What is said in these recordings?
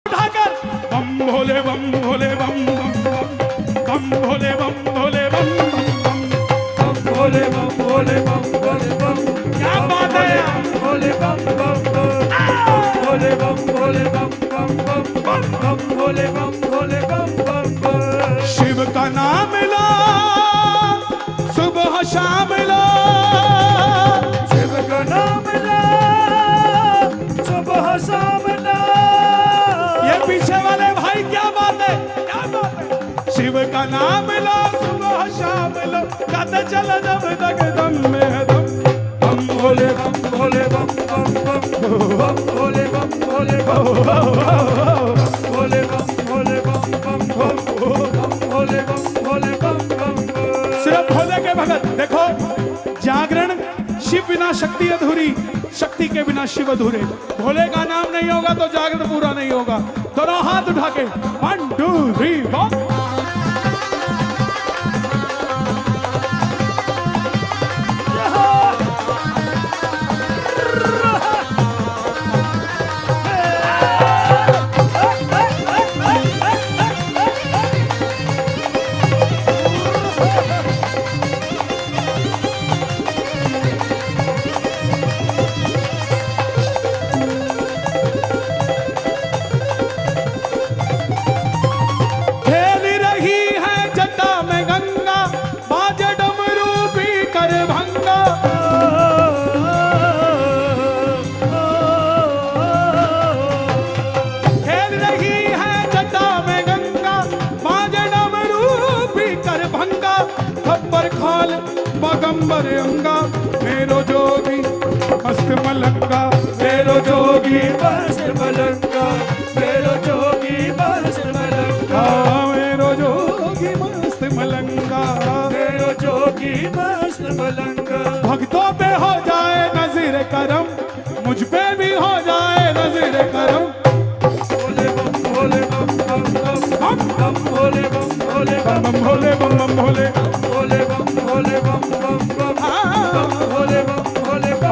उठाकर बम भोले बम भोले बम बम बम बम भोले बम भोले बम बम बम भोले बम भोले बम भोले बम। क्या बात है भोले बम बम बम भोले बम भोले बम बम बम बम बम भोले बम भोले बम बम बम। शिव का नाम लो सुबह शाम लो शिव का नाम लो सुबह शाम लो। ये पीछे वाले भाई क्या बात है क्या बात है शिव का नाम लो सुबह शाम लो गाते चलो जब तक दम में है दम बम भोले बम भोले बम बम बम बम भोले बम भोले बम बम भोले बम भोले बम बम बम बम भोले बम भोले बम बम। सिर्फ भोले के भगत देखो जागरण शिव बिना शक्ति अधूरी शक्ति के बिना शिव अधूरे भोले का नाम नहीं होगा तो जागरण पूरा नहीं होगा दोनों हाथ उठा के 1 2 3 4 बगंबर अंगा मेरो जोगी मस्त मलंगा मेरो जोगी मस्त मलंगा मेरो जोगी मस्त मलंगा मेरो जोगी मस्त मलंगा मेरो जोगी मस्त मलंगा। भक्तों पे हो जाए नज़ीर करम मुझ पे भी हो जाए नज़ीर करम भोले बम भोले बम बम बम बम भोले बम भोले बम बम भोले बम बम भोले भोले बम भोले बम बम बम भोले बम भोले बम।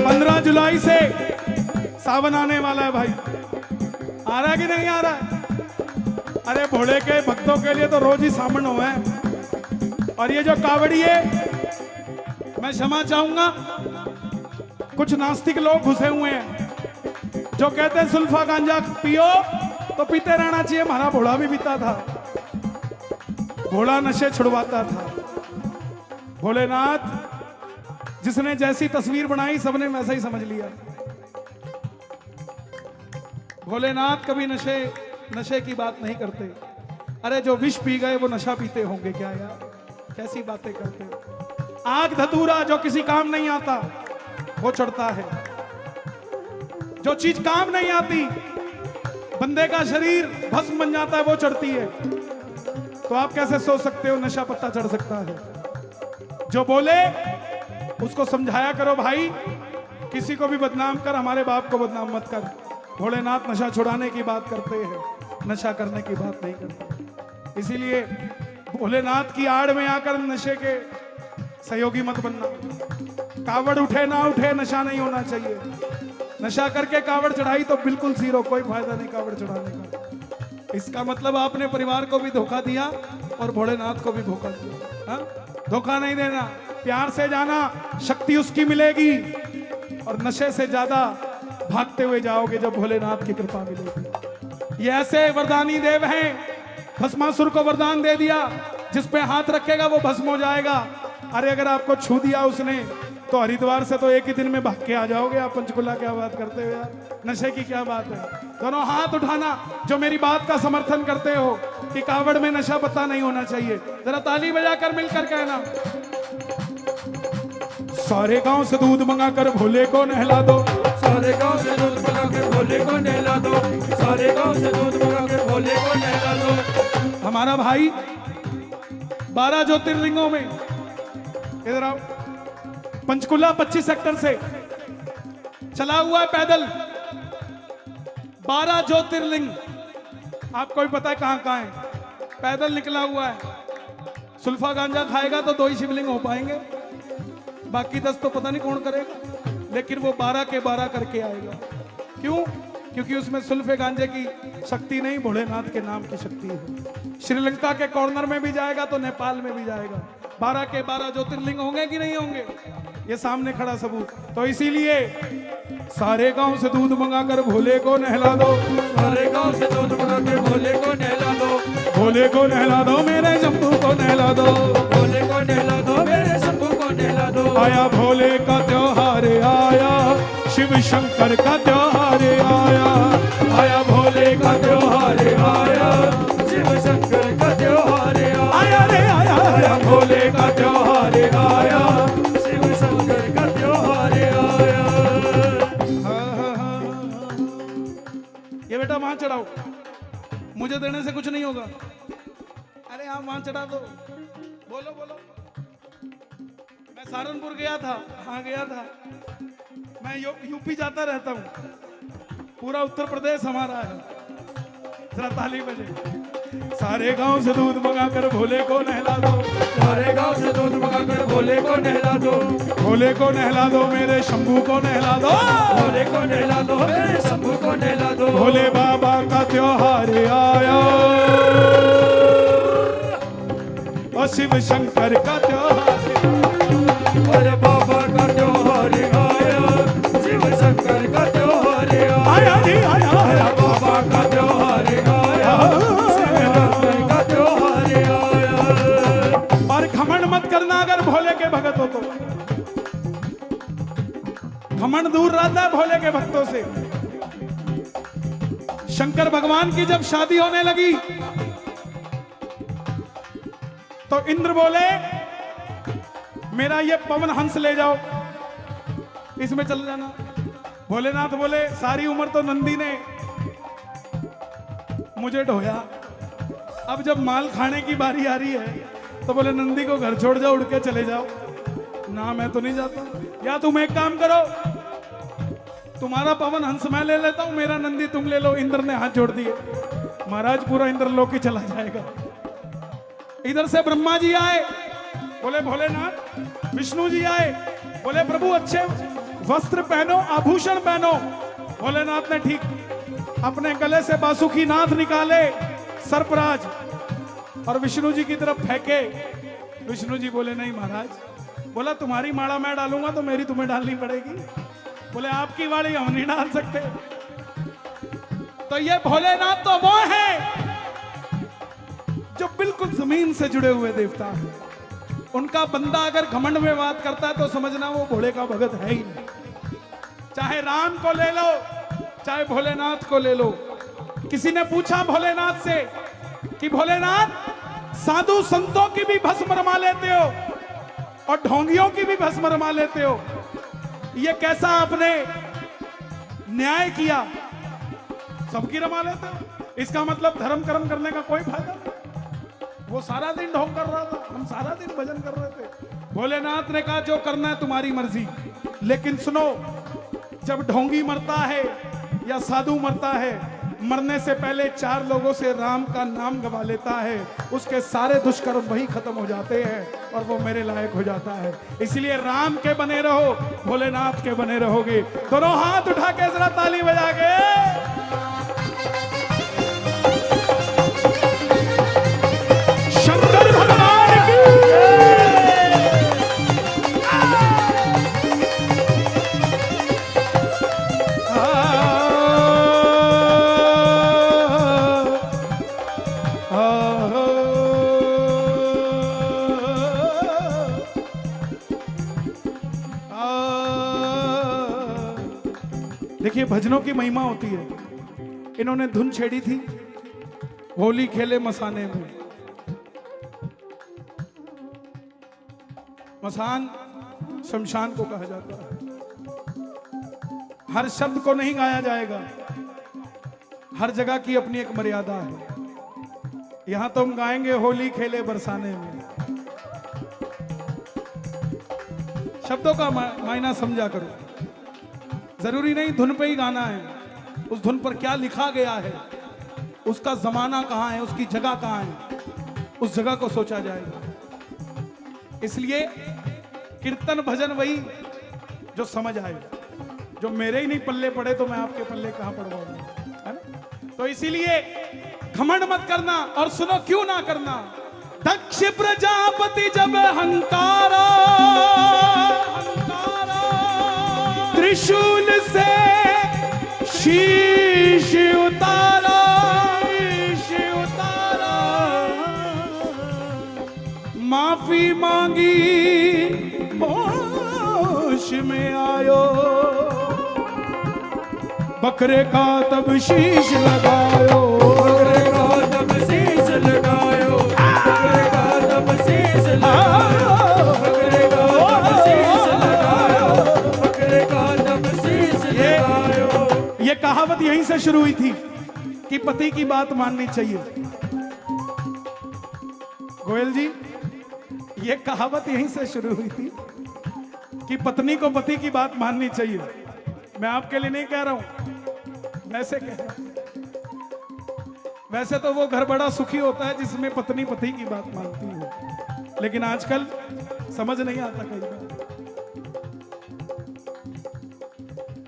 15 जुलाई से सावन आने वाला है भाई आ रहा है कि नहीं आ रहा है अरे भोले के भक्तों के लिए तो रोज ही सावन हुआ है और ये जो कावड़िए मैं क्षमा चाहूंगा कुछ नास्तिक लोग घुसे हुए हैं जो कहते हैं सुल्फा गांजा पियो तो पीते रहना चाहिए हमारा भोला भी पीता था भोला नशे छुड़वाता था भोलेनाथ जिसने जैसी तस्वीर बनाई सबने वैसा ही समझ लिया भोलेनाथ कभी नशे की बात नहीं करते अरे जो विष पी गए वो नशा पीते होंगे क्या यार कैसी बातें करते हो आग धतूरा जो किसी काम नहीं आता वो चढ़ता है जो चीज काम नहीं आती बंदे का शरीर भस्म बन जाता है वो चढ़ती है तो आप कैसे सोच सकते हो नशा पत्ता चढ़ सकता है जो बोले उसको समझाया करो भाई किसी को भी बदनाम कर हमारे बाप को बदनाम मत कर भोलेनाथ नशा छुड़ाने की बात करते हैं नशा करने की बात नहीं करते इसीलिए भोलेनाथ की आड़ में आकर नशे के सहयोगी मत बनना कावड़ उठे ना उठे नशा नहीं होना चाहिए नशा करके कावड़ चढ़ाई तो बिल्कुल जीरो कोई फायदा नहीं कावड़ चढ़ाने का इसका मतलब आपने परिवार को भी धोखा दिया और भोलेनाथ को भी धोखा दिया धोखा नहीं देना प्यार से जाना शक्ति उसकी मिलेगी और नशे से ज्यादा भागते हुए जाओगे जब भोलेनाथ की कृपा मिलेगी ये ऐसे वरदानी देव हैं भस्मासुर को वरदान दे दिया जिस पे हाथ रखेगा वो भस्म हो जाएगा अरे अगर आपको छू दिया उसने तो हरिद्वार से तो एक ही दिन में भाग के आ जाओगे आप पंचकुला क्या बात करते हो यार नशे की क्या बात है दोनों हाथ उठाना जो मेरी बात का समर्थन करते हो कि कावड़ में नशा पत्ता नहीं होना चाहिए जरा ताली बजाकर मिलकर कहना सारे गांव से दूध मंगा कर भोले को नहला दो सारे गांव से दूध मंगा के भोले को नहला दो सारे गांव से दूध मंगा के भोले को नहला दो हमारा भाई 12 ज्योतिर्लिंगों में इधर आओ पंचकुला 25 सेक्टर से चला हुआ है पैदल 12 ज्योतिर्लिंग आपको भी पता है कहां कहां है पैदल निकला हुआ है सुल्फा गांजा खाएगा तो 2 ही शिवलिंग हो पाएंगे बाकी 10 तो पता नहीं कौन करेगा लेकिन वो 12 के 12 करके आएगा क्यों क्योंकि उसमें सुल्फे गांजे की शक्ति नहीं, भोलेनाथ के नाम की शक्ति है। श्रीलंका के कॉर्नर में भी जाएगा तो नेपाल में भी जाएगा। 12 के 12 ज्योतिर्लिंग होंगे कि नहीं होंगे, ये सामने खड़ा सबूत। तो इसीलिए सारे गांव से दूध मंगाकर भोले को नहला दो, सारे गांव से दूध मंगा के भोले को नहला दो, भोले को नहला दो, मेरे शंभू को नहला दो, भोले को नहला दो, मेरे शंभू को नहला दो। आया भोले का त्योहार आया, शिव शंकर का त्योहार आया, आया भोले का त्योहार आया, शिव शंकर का त्योहार आया रे आया, आया भोले का त्योहार आया, शिव शंकर का त्योहार आया। ये बेटा वहां चढ़ाओ, मुझे देने से कुछ नहीं होगा। अरे आप वहां चढ़ा दो, बोलो बोलो। मैं सहारनपुर गया था, हाँ गया था। मैं यूपी जाता रहता हूँ, पूरा उत्तर प्रदेश हमारा है। जरा ताली बजे। सारे गांव से दूध मंगाकर भोले को नहला दो, सारे गांव से दूध मंगाकर भोले को नहला दो, भोले को नहला दो, मेरे शंभू को नहला दो, भोले को नहला दो, मेरे शंभू को नहला दो। भोले बाबा का त्योहार आया और शिव शंकर का त्योहार, भोले बाबा का त्योहार आया, शिव शंकर का त्योहार आया जी आया, आया बाबा का त्योहार आया, शिव शंकर का त्योहार आया। और घमंड मत करना अगर भोले के भगत हो तो। घमंड दूर रहता है भोले के भक्तों से। शंकर भगवान की जब शादी होने लगी तो इंद्र बोले मेरा ये पवन हंस ले जाओ, इसमें चल जाना। भोलेनाथ बोले सारी उम्र तो नंदी ने मुझे ढोया, अब जब माल खाने की बारी आ रही है तो बोले नंदी को घर छोड़ जाओ, उड़ के चले जाओ। ना मैं तो नहीं जाता, या तुम एक काम करो, तुम्हारा पवन हंस मैं ले लेता हूं, मेरा नंदी तुम ले लो। इंद्र ने हाथ जोड़ दिए, महाराज पूरा इंद्रलोक ही चला जाएगा। इधर से ब्रह्मा जी आए, बोले भोलेनाथ। विष्णु जी आए, बोले प्रभु अच्छे वस्त्र पहनो, आभूषण पहनो। भोलेनाथ ने ठीक अपने गले से बासुकी नाथ निकाले, सर्पराज, और विष्णु जी की तरफ फेंके। विष्णु जी बोले नहीं महाराज। बोला तुम्हारी माला मैं डालूंगा तो मेरी तुम्हें डालनी पड़ेगी। बोले आपकी वाली हम नहीं डाल सकते। तो ये भोलेनाथ तो वो है जो बिल्कुल जमीन से जुड़े हुए देवता है। उनका बंदा अगर घमंड में बात करता है तो समझना वो भोले का भगत है ही नहीं। चाहे राम को ले लो, चाहे भोलेनाथ को ले लो। किसी ने पूछा भोलेनाथ से कि भोलेनाथ साधु संतों की भी भस्म रमा लेते हो और ढोंगियों की भी भस्म रमा लेते हो, ये कैसा आपने न्याय किया? सबकी रमा लेते हो, इसका मतलब धर्म कर्म करने का कोई फायदा नहीं। वो सारा दिन ढोंग कर रहा था, हम सारा दिन भजन कर रहे थे। भोलेनाथ ने कहा जो करना है तुम्हारी मर्जी, लेकिन सुनो, जब ढोंगी मरता है या साधु मरता है, मरने से पहले 4 लोगों से राम का नाम गवा लेता है, उसके सारे दुष्कर्म वही खत्म हो जाते हैं और वो मेरे लायक हो जाता है। इसलिए राम के बने रहो, भोलेनाथ के बने रहोगे। दोनों हाथ उठा के जरा ताली बजा के शंकर भगवान की। देखिए भजनों की महिमा होती है। इन्होंने धुन छेड़ी थी, होली खेले मसाने में। मसान शमशान को कहा जाता है। हर शब्द को नहीं गाया जाएगा, हर जगह की अपनी एक मर्यादा है। यहां तो हम गाएंगे होली खेले बरसाने में। शब्दों का मायना समझा करो। जरूरी नहीं धुन पे ही गाना है, उस धुन पर क्या लिखा गया है, उसका जमाना कहां है, उसकी जगह कहां है, उस जगह को सोचा जाएगा। इसलिए कीर्तन भजन वही जो समझ आए। जो मेरे ही नहीं पल्ले पड़े तो मैं आपके पल्ले कहां पड़वाऊंगा। तो इसीलिए घमंड मत करना। और सुनो क्यों ना करना। दक्ष प्रजापति जब हंकारा त्रिशूल से शीश उतारा माफी मांगी होश में आयो बकरे का तब शीश लगायो बकरे का तब शीश लगायो बकरे का तब शीश लगायो बकरे का तब शीश लगायो बकरे का तब शीश लगायो। ये कहावत यहीं से शुरू हुई थी कि पति की बात माननी चाहिए। गोयल जी, ये कहावत यहीं से शुरू हुई थी कि पत्नी को पति की बात माननी चाहिए। मैं आपके लिए नहीं कह रहा हूं, वैसे कह रहा हूं। वैसे तो वो घर बड़ा सुखी होता है जिसमें पत्नी पति की बात मानती हो, लेकिन आजकल समझ नहीं आता कई बार।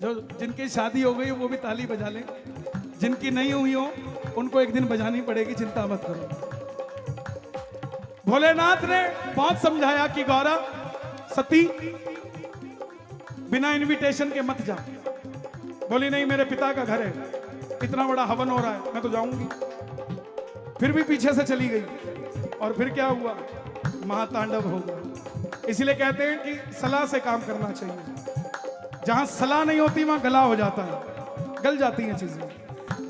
जो जिनकी शादी हो गई वो भी ताली बजा लें, जिनकी नहीं हुई हो उनको एक दिन बजानी पड़ेगी, चिंता मत करो। भोलेनाथ ने बहुत समझाया कि गौरा सती बिना इनविटेशन के मत जा। बोली नहीं, मेरे पिता का घर है, इतना बड़ा हवन हो रहा है, मैं तो जाऊंगी। फिर भी पीछे से चली गई और फिर क्या हुआ, महातांडव हो गया। इसलिए कहते हैं कि सलाह से काम करना चाहिए। जहां सलाह नहीं होती वहां गला हो जाता है, गल जाती हैं चीजें।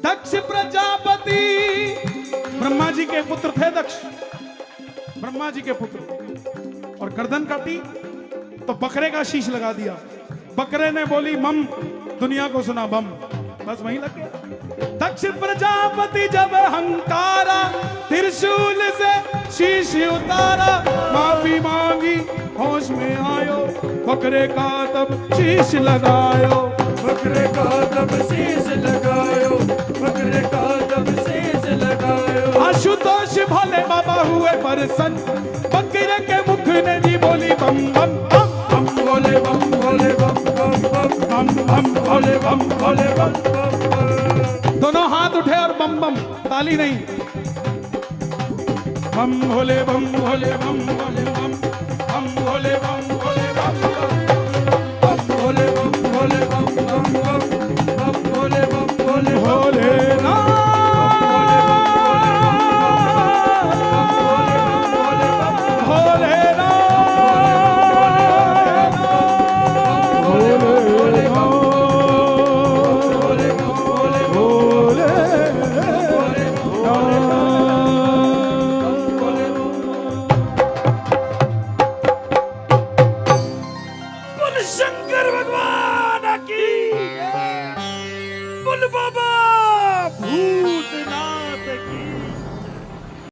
दक्ष प्रजापति ब्रह्मा जी के पुत्र थे। दक्ष ब्रह्मा जी के पुत्र, और गर्दन काटी तो बकरे का शीश लगा दिया। बकरे ने बोली मम, दुनिया को सुना बम, बस वहीं लग गया। दक्ष प्रजापति जब हंकारा त्रिशूल से शीश उतारा माफी मांगी होश में आयो बकरे का तब शीश लगायो बकरे का तब शीश लगायो बकरे का तब शीश लगायो। आशुतोष भोले बाबा हुए प्रसन्न, बकरे के मुख ने भी बोली बम बम बम बम भोले बम भोले बम बम बम बम बम भोले बम भोले बम बम। दोनों हाथ उठे और बम बम, ताली नहीं। बम भोले बम भोले बम भोले बम बम भोले बम भोले बम बम भोले बम भोले बम बम बम बम भोले बम भोले भोलेनाथ शंकर भगवान की बोल बाबा